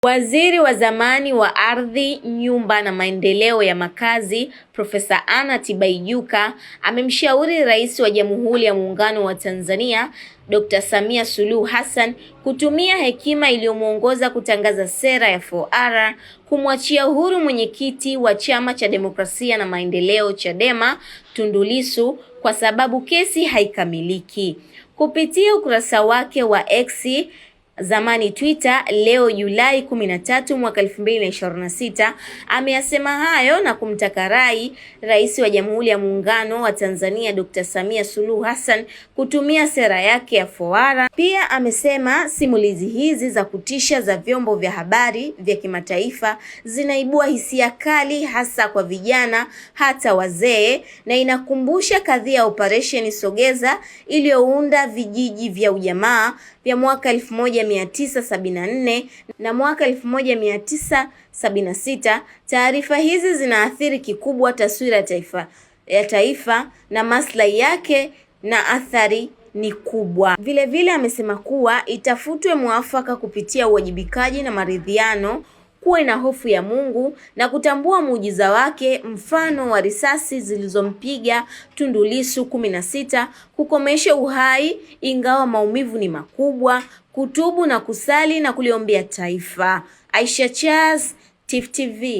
Waziri wa zamani wa Ardhi, Nyumba na Maendeleo ya Makazi, Profesa Anna Tibaijuka amemshauri Rais wa Jamhuri ya Muungano wa Tanzania, Dr. Samia Suluhu Hassan kutumia hekima iliyomuongoza kutangaza sera ya 4R, kumwachia uhuru mwenyekiti wa Chama cha Demokrasia na Maendeleo Chadema, Tundu Lissu, kwa sababu kesi haikamiliki. Kupitia ukurasa wake wa X, zamani Twitter, leo Julai 13 mwaka 2026, ameyasema hayo na kumtaka Rais wa Jamhuri ya Muungano wa Tanzania, Dr. Samia Suluhu Hassan kutumia sera yake ya 4R. Pia amesema simulizi hizi za kutisha za vyombo vya habari vya kimataifa zinaibua hisia kali, hasa kwa vijana hata wazee, na inakumbusha kadhia ya Operation Sogeza iliyounda vijiji vya ujamaa vya mwaka 1974 na mwaka 1976. Taarifa hizi zinaathiri kikubwa taswira ya taifa na maslahi yake, na athari ni kubwa. Vile amesema kuwa itafutwe mwafaka kupitia uwajibikaji na maridhiano, kuwe na hofu ya Mungu na kutambua muujiza wake, mfano wa risasi zilizompiga Tundu Lissu 16, kukomesha uhai ingawa maumivu ni makubwa, kutubu na kusali na kuliombea taifa. Aisha Charles, Tifu TV.